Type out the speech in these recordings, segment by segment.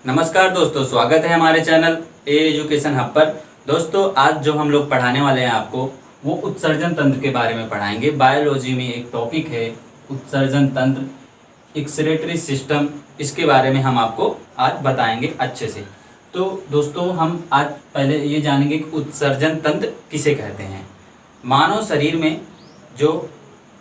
नमस्कार दोस्तों, स्वागत है हमारे चैनल ए एजुकेशन हब पर। दोस्तों, आज जो हम लोग पढ़ाने वाले हैं आपको वो उत्सर्जन तंत्र के बारे में पढ़ाएंगे। बायोलॉजी में एक टॉपिक है उत्सर्जन तंत्र, एक्सक्रीटरी सिस्टम। इसके बारे में हम आपको आज बताएंगे अच्छे से। तो दोस्तों, हम आज पहले ये जानेंगे कि उत्सर्जन तंत्र किसे कहते हैं। मानव शरीर में जो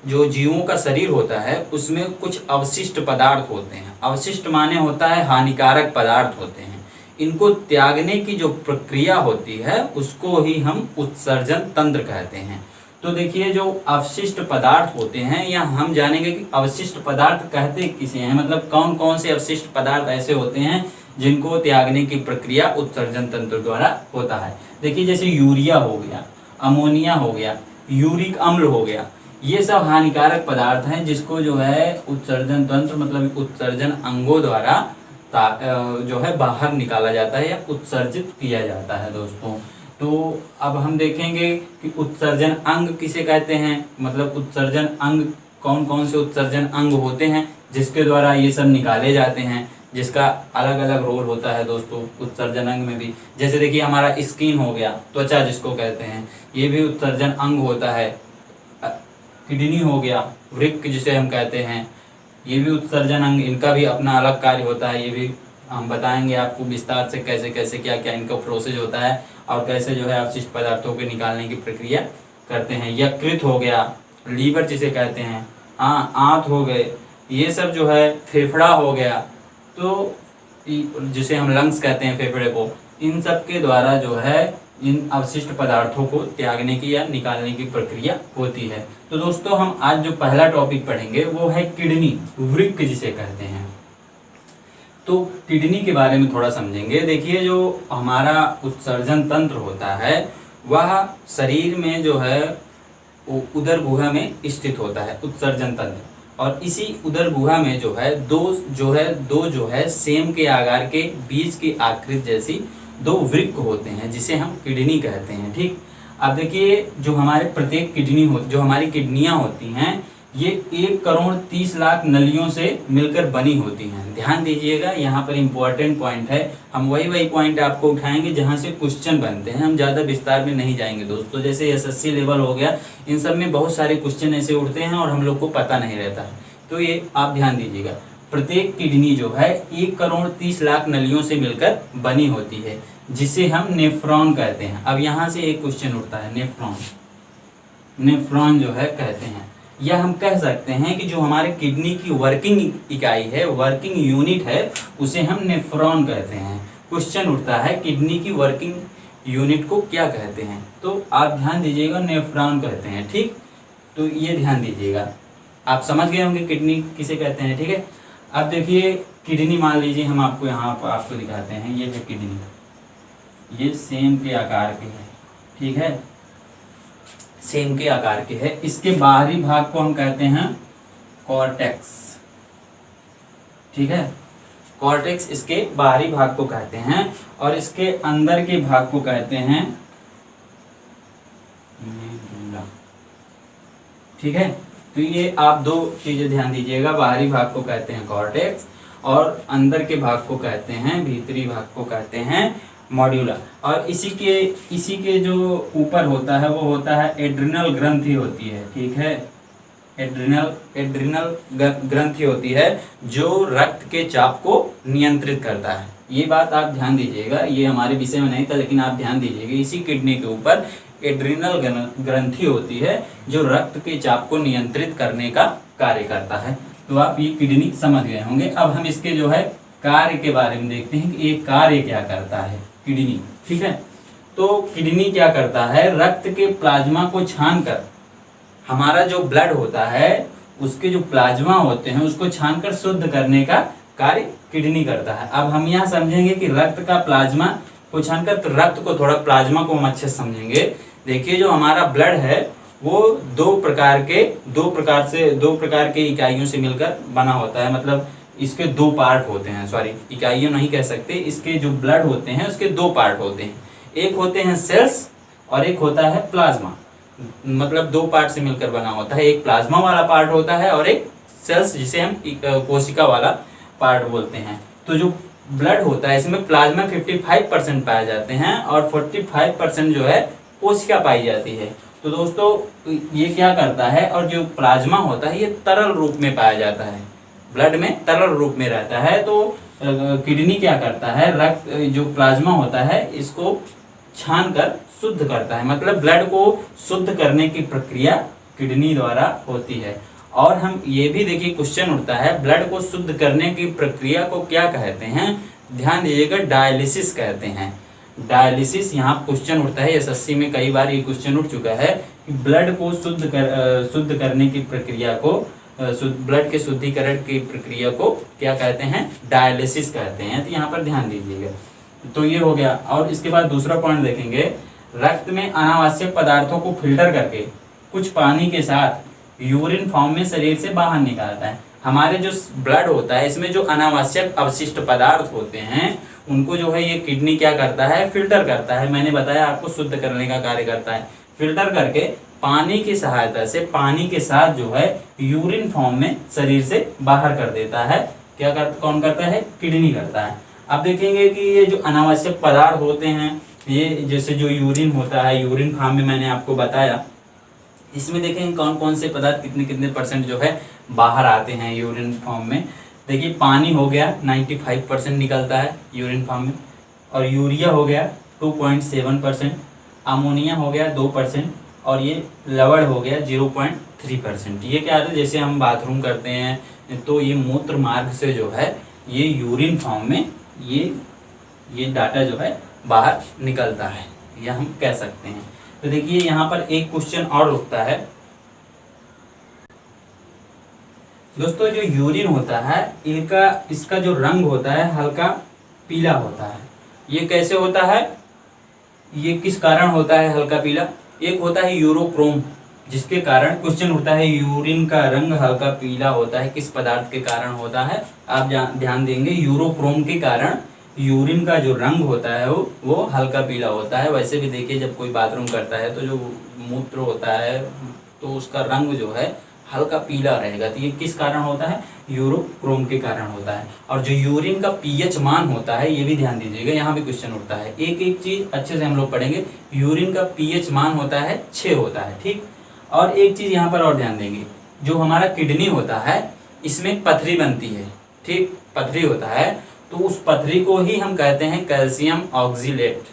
जो जीवों का शरीर होता है उसमें कुछ अवशिष्ट पदार्थ होते हैं। अवशिष्ट माने होता है हानिकारक पदार्थ होते हैं। इनको त्यागने की जो प्रक्रिया होती है उसको ही हम उत्सर्जन तंत्र कहते हैं। तो देखिए, जो अवशिष्ट पदार्थ होते हैं या हम जानेंगे कि अवशिष्ट पदार्थ कहते किसे हैं, मतलब कौन कौन से अवशिष्ट पदार्थ ऐसे होते हैं जिनको त्यागने की प्रक्रिया उत्सर्जन तंत्र द्वारा होता है। देखिए, जैसे यूरिया हो गया, अमोनिया हो गया, यूरिक अम्ल हो गया, ये सब हानिकारक पदार्थ हैं जिसको जो है उत्सर्जन तंत्र मतलब उत्सर्जन अंगों द्वारा जो है बाहर निकाला जाता है या उत्सर्जित किया जाता है दोस्तों। तो अब हम देखेंगे कि उत्सर्जन अंग किसे कहते हैं, मतलब उत्सर्जन अंग कौन कौन से उत्सर्जन अंग होते हैं जिसके द्वारा ये सब निकाले जाते हैं, जिसका अलग अलग रोल होता है दोस्तों उत्सर्जन अंग में भी। जैसे देखिए, हमारा स्किन हो गया, त्वचा जिसको कहते हैं, ये भी उत्सर्जन अंग होता है। किडनी हो गया, वृक्क जिसे हम कहते हैं, ये भी उत्सर्जन अंग, इनका भी अपना अलग कार्य होता है। ये भी हम बताएंगे आपको विस्तार से कैसे कैसे क्या क्या इनका प्रोसेस होता है और कैसे जो है अवशिष्ट पदार्थों के निकालने की प्रक्रिया करते हैं। यकृत हो गया, लीवर जिसे कहते हैं, आंत हो गए, ये सब जो है, फेफड़ा हो गया, तो जिसे हम लंग्स कहते हैं फेफड़े को, इन सब के द्वारा जो है इन अवशिष्ट पदार्थों को त्यागने की या निकालने की प्रक्रिया होती है। तो दोस्तों, हम आज जो पहला टॉपिक पढ़ेंगे वो है किडनी, वृक्क जिसे कहते हैं। तो किडनी के बारे में थोड़ा समझेंगे। देखिए, जो हमारा उत्सर्जन तंत्र होता है वह शरीर में जो है उदर गुहा में स्थित होता है उत्सर्जन तंत्र। और इसी उदर गुहा में जो है दो सेम के आकार के बीज की आकृति जैसी दो वृक्क होते हैं जिसे हम किडनी कहते हैं। ठीक, अब देखिए, जो हमारे प्रत्येक जो हमारी किडनियां होती हैं ये 1,30,00,000 नलियों से मिलकर बनी होती हैं। ध्यान दीजिएगा, यहाँ पर इम्पोर्टेंट पॉइंट है। हम वही पॉइंट आपको उठाएंगे जहाँ से क्वेश्चन बनते हैं। हम ज़्यादा विस्तार में नहीं जाएंगे दोस्तों। जैसे एसएससी लेवल हो गया, इन सब में बहुत सारे क्वेश्चन ऐसे उठते हैं और हम लोग को पता नहीं रहता है। तो ये आप ध्यान दीजिएगा, प्रत्येक किडनी जो है 1,30,00,000 नलियों से मिलकर बनी होती है जिसे हम नेफ्रॉन कहते हैं। अब यहाँ से एक क्वेश्चन उठता है, नेफ्रॉन जो है कहते हैं, या हम कह सकते हैं कि जो हमारे किडनी की वर्किंग इकाई है, वर्किंग यूनिट है, उसे हम नेफ्रॉन कहते हैं। क्वेश्चन उठता है किडनी की वर्किंग यूनिट को क्या कहते हैं, तो आप ध्यान दीजिएगा, नेफ्रॉन कहते हैं। ठीक, तो ये ध्यान दीजिएगा, आप समझ गए होंगे किडनी किसे कहते हैं। ठीक है, अब देखिए, किडनी मान लीजिए, हम आपको यहाँ पर आपको दिखाते हैं, ये जो किडनी, ये सेम के आकार के है। ठीक है, सेम के आकार के है। इसके बाहरी भाग को हम कहते हैं कॉर्टेक्स। ठीक है, कॉर्टेक्स इसके बाहरी भाग को कहते हैं और इसके अंदर के भाग को कहते हैं मेडुला। ठीक है, तो ये आप दो चीजें ध्यान दीजिएगा, बाहरी भाग को कहते हैं कॉर्टेक्स और अंदर के भाग को कहते हैं, भीतरी भाग को कहते हैं मॉड्यूला। और इसी के जो ऊपर होता है वो होता है एड्रिनल ग्रंथि होती है। ठीक है, एड्रिनल ग्रंथि होती है जो रक्त के चाप को नियंत्रित करता है। ये बात आप ध्यान दीजिएगा, ये हमारे विषय में नहीं था लेकिन आप ध्यान दीजिएगा, इसी किडनी के ऊपर एड्रिनल ग्रंथि होती है जो रक्त के चाप को नियंत्रित करने का कार्य करता है। तो आप ये किडनी समझ गए होंगे। अब हम इसके जो है कार्य के बारे में देखते हैं कि ये कार्य क्या करता है किडनी। ठीक है, तो किडनी क्या करता है, रक्त के प्लाज्मा को छानकर, हमारा जो ब्लड होता है उसके जो प्लाज्मा होते हैं उसको छानकर शुद्ध करने का कार्य किडनी करता है। अब हम यहाँ समझेंगे कि रक्त का प्लाज्मा को छानकर, तो रक्त को थोड़ा, प्लाज्मा को हम अच्छे से समझेंगे। देखिए, जो हमारा ब्लड है वो दो प्रकार के इकाइयों से मिलकर बना होता है। मतलब इसके दो पार्ट होते हैं, सॉरी इकाइयां नहीं कह सकते, इसके जो ब्लड होते हैं उसके दो पार्ट होते हैं। एक होते हैं सेल्स और एक होता है प्लाज्मा। मतलब दो पार्ट से मिलकर बना होता है, एक प्लाज्मा वाला पार्ट होता है और एक सेल्स जिसे हम कोशिका वाला पार्ट बोलते हैं। तो जो ब्लड होता है इसमें प्लाज्मा 55% पाए जाते हैं और 45% जो है कोशिका पाई जाती है। तो दोस्तों ये क्या करता है, और जो प्लाज्मा होता है ये तरल रूप में पाया जाता है, ब्लड में तरल रूप में रहता है। तो किडनी क्या करता है, रक्त जो प्लाज्मा होता है इसको छान कर शुद्ध करता है, मतलब ब्लड को शुद्ध करने की प्रक्रिया किडनी द्वारा होती है। और हम ये भी देखिए क्वेश्चन उठता है, ब्लड को शुद्ध करने की प्रक्रिया को क्या कहते हैं, ध्यान दीजिएगा, डायलिसिस कहते हैं। डायलिसिस यहाँ क्वेश्चन उठता है, एसएससी में कई बार ये क्वेश्चन उठ चुका है कि ब्लड को शुद्ध करने की प्रक्रिया को, ब्लड के शुद्धिकरण की प्रक्रिया को क्या कहते हैं, डायलिसिस कहते हैं। तो यहाँ पर ध्यान दीजिएगा। तो ये हो गया। और इसके बाद दूसरा पॉइंट देखेंगे, रक्त में अनावश्यक पदार्थों को फिल्टर करके कुछ पानी के साथ यूरिन फॉर्म में शरीर से बाहर निकालता है। हमारे जो ब्लड होता है इसमें जो अनावश्यक अवशिष्ट पदार्थ होते हैं उनको जो है ये किडनी क्या करता है, फिल्टर करता है। मैंने बताया आपको शुद्ध करने का कार्य करता है। फिल्टर करके पानी की सहायता से पानी के साथ जो है यूरिन फॉर्म में शरीर से बाहर कर देता है। क्या कौन करता है, किडनी करता है। अब देखेंगे कि ये जो अनावश्यक पदार्थ होते हैं, ये जैसे जो यूरिन होता है, यूरिन फॉर्म में मैंने आपको बताया, इसमें देखेंगे कौन कौन से पदार्थ कितने कितने परसेंट जो है बाहर आते हैं यूरिन फॉर्म में। देखिए पानी हो गया 95% निकलता है यूरिन फॉर्म में, और यूरिया हो गया 2.7%, अमोनिया हो गया 2%, और ये लवण हो गया 0.3%। ये क्या है, जैसे हम बाथरूम करते हैं तो ये मूत्र मार्ग से जो है ये यूरिन फॉर्म में ये डाटा जो है बाहर निकलता है, यह हम कह सकते हैं। तो देखिए यहाँ पर एक क्वेश्चन और उठता है दोस्तों, जो यूरिन होता है इसका जो रंग होता है हल्का पीला होता है। ये कैसे होता है, ये किस कारण होता है हल्का पीला, एक होता है यूरोक्रोम, जिसके कारण क्वेश्चन उठता है यूरिन का रंग हल्का पीला होता है, किस पदार्थ के कारण होता है। आप ध्यान देंगे यूरोक्रोम के कारण यूरिन का जो रंग होता है वो हल्का पीला होता है। वैसे भी देखिए जब कोई बाथरूम करता है तो जो मूत्र होता है तो उसका रंग जो है हल्का पीला रहेगा। तो ये किस कारण होता है, यूरोक्रोम के कारण होता है। और जो यूरिन का पीएच मान होता है, ये भी ध्यान दीजिएगा, यहाँ भी क्वेश्चन उठता है। एक एक चीज अच्छे से हम लोग पढ़ेंगे। यूरिन का पीएच मान होता है 6 होता है, ठीक। और एक चीज यहाँ पर और ध्यान देंगे, जो हमारा किडनी होता है इसमें पथरी बनती है, ठीक, पथरी होता है, तो उस पथरी को ही हम कहते हैं कैल्शियम ऑक्सीलेट।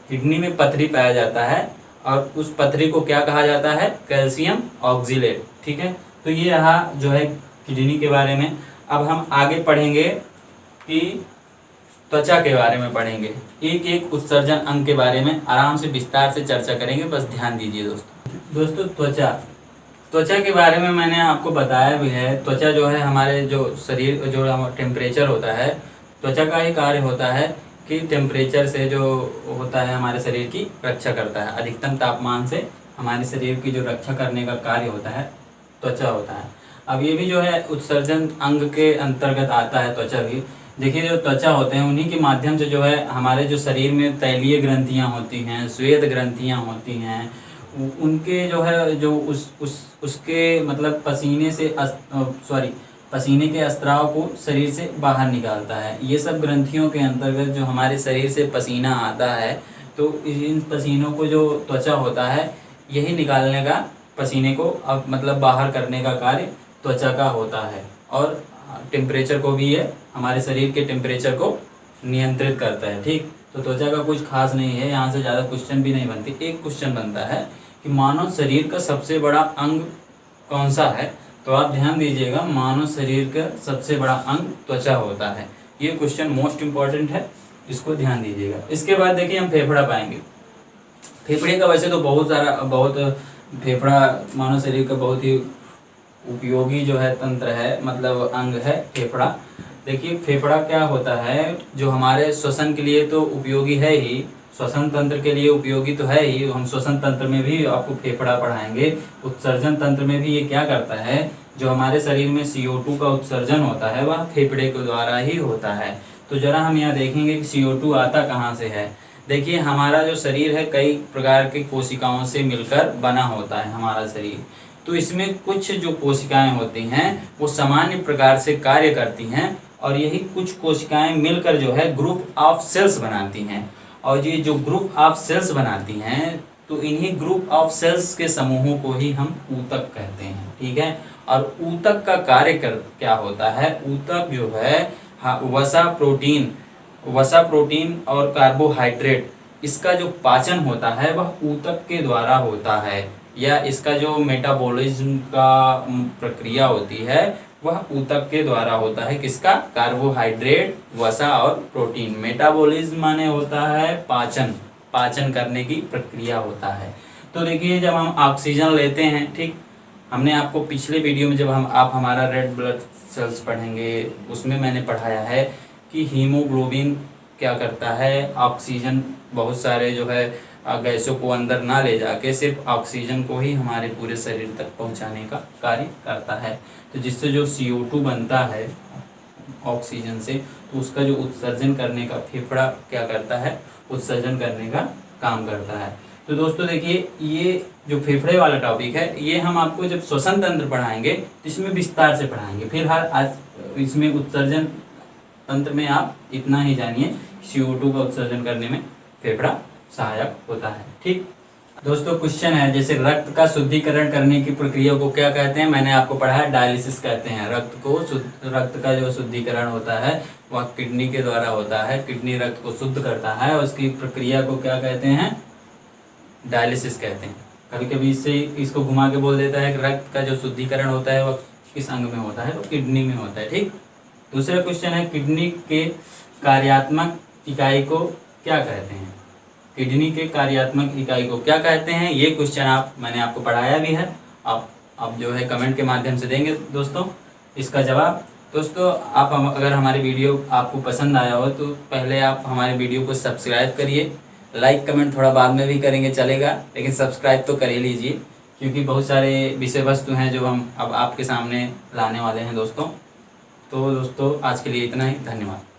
किडनी में पथरी पाया जाता है और उस पथरी को क्या कहा जाता है, कैल्शियम ऑक्सीलेट, ठीक है। तो ये रहा जो है किडनी के बारे में। अब हम आगे पढ़ेंगे कि त्वचा के बारे में पढ़ेंगे, एक एक उत्सर्जन अंग के बारे में आराम से विस्तार से चर्चा करेंगे, बस ध्यान दीजिए दोस्तों। त्वचा के बारे में मैंने आपको बताया भी है। त्वचा जो है हमारे जो शरीर जो टेम्परेचर होता है, त्वचा का ही कार्य होता है कि टेम्परेचर से जो होता है हमारे शरीर की रक्षा करता है। अधिकतम तापमान से हमारे शरीर की जो रक्षा करने का कार्य होता है त्वचा होता है। अब ये भी जो है उत्सर्जन अंग के अंतर्गत आता है त्वचा भी। देखिए जो त्वचा होते हैं उन्हीं के माध्यम से जो है हमारे जो शरीर में तैलीय ग्रंथियाँ होती हैं, श्वेत ग्रंथियाँ होती हैं, उनके जो है जो उसके मतलब पसीने के स्त्राव को शरीर से बाहर निकालता है। ये सब ग्रंथियों के अंतर्गत जो हमारे शरीर से पसीना आता है, तो इन पसीनों को जो त्वचा होता है यही निकालने का, पसीने को अब मतलब बाहर करने का कार्य त्वचा का होता है। और टेम्परेचर को भी ये हमारे शरीर के टेम्परेचर को नियंत्रित करता है, ठीक। तो त्वचा का कुछ खास नहीं है, यहाँ से ज़्यादा क्वेश्चन भी नहीं बनती। एक क्वेश्चन बनता है कि मानव शरीर का सबसे बड़ा अंग कौन सा है, तो आप ध्यान दीजिएगा, मानव शरीर का सबसे बड़ा अंग त्वचा होता है। ये क्वेश्चन मोस्ट इम्पॉर्टेंट है, इसको ध्यान दीजिएगा। इसके बाद देखिए हम फेफड़ा पाएंगे। फेफड़े का वैसे तो बहुत फेफड़ा मानव शरीर का बहुत ही उपयोगी जो है तंत्र है, मतलब अंग है फेफड़ा। देखिए फेफड़ा क्या होता है, जो हमारे श्वसन के लिए तो उपयोगी है ही, श्वसन तंत्र के लिए उपयोगी तो है ही। हम श्वसन तंत्र में भी आपको फेफड़ा पढ़ाएंगे। उत्सर्जन तंत्र में भी ये क्या करता है, जो हमारे शरीर में CO2 का उत्सर्जन होता है वह फेफड़े के द्वारा ही होता है। तो जरा हम यहाँ देखेंगे कि CO2 आता कहाँ से है। देखिए हमारा जो शरीर है कई प्रकार की कोशिकाओं से मिलकर बना होता है हमारा शरीर। तो इसमें कुछ जो कोशिकाएं होती हैं वो सामान्य प्रकार से कार्य करती हैं और यही कुछ कोशिकाएं मिलकर जो है ग्रुप ऑफ सेल्स बनाती हैं। और ये जो ग्रुप ऑफ सेल्स बनाती हैं तो इन्हीं ग्रुप ऑफ सेल्स के समूहों को ही हम ऊतक कहते हैं। ठीक है, और ऊतक का कार्य क्या होता है? ऊतक जो है वसा प्रोटीन और कार्बोहाइड्रेट, इसका जो पाचन होता है वह ऊतक के द्वारा होता है, या इसका जो मेटाबॉलिज्म का प्रक्रिया होती है वह ऊतक के द्वारा होता है। किसका? कार्बोहाइड्रेट, वसा और प्रोटीन। मेटाबॉलिज्म माने होता है पाचन करने की प्रक्रिया होता है। तो देखिए, जब हम ऑक्सीजन लेते हैं, ठीक, हमने आपको पिछले वीडियो में जब आप हमारा रेड ब्लड सेल्स पढ़ेंगे उसमें मैंने पढ़ाया है कि हीमोग्लोबिन क्या करता है, ऑक्सीजन बहुत सारे जो है गैसों को अंदर ना ले जाके सिर्फ ऑक्सीजन को ही हमारे पूरे शरीर तक पहुंचाने का कार्य करता है। तो जिससे जो CO2 बनता है ऑक्सीजन से, तो उसका जो उत्सर्जन करने का फेफड़ा क्या करता है, उत्सर्जन करने का काम करता है। तो दोस्तों देखिए, ये जो फेफड़े वाला टॉपिक है ये हम आपको जब श्वसन तंत्र पढ़ाएंगे तो इसमें विस्तार से पढ़ाएंगे। फिलहाल आज इसमें उत्सर्जन तंत्र में आप इतना ही जानिए, CO2 का उत्सर्जन करने में फेफड़ा सहायक होता है। ठीक दोस्तों, क्वेश्चन है जैसे रक्त का शुद्धिकरण करने की प्रक्रिया को क्या कहते हैं? मैंने आपको पढ़ा है डायलिसिस कहते हैं। रक्त का जो शुद्धिकरण होता है वह किडनी के द्वारा होता है। किडनी रक्त को शुद्ध करता है और उसकी प्रक्रिया को क्या कहते हैं? डायलिसिस कहते हैं। कभी कभी इसको घुमा के बोल देता है कि रक्त का जो शुद्धिकरण होता है वह किस अंग में होता है? वो किडनी में होता है। ठीक, दूसरा क्वेश्चन है किडनी के कार्यात्मक इकाई को क्या कहते हैं? किडनी के कार्यात्मक इकाई को क्या कहते हैं? ये क्वेश्चन मैंने आपको पढ़ाया भी है। आप जो है कमेंट के माध्यम से देंगे दोस्तों इसका जवाब। दोस्तों, अगर हमारी वीडियो आपको पसंद आया हो तो पहले आप हमारे वीडियो को सब्सक्राइब करिए। लाइक कमेंट थोड़ा बाद में भी करेंगे चलेगा, लेकिन सब्सक्राइब तो कर ही लीजिए, क्योंकि बहुत सारे विषय वस्तु हैं जो हम अब आपके सामने लाने वाले हैं दोस्तों। तो दोस्तों, आज के लिए इतना ही। धन्यवाद।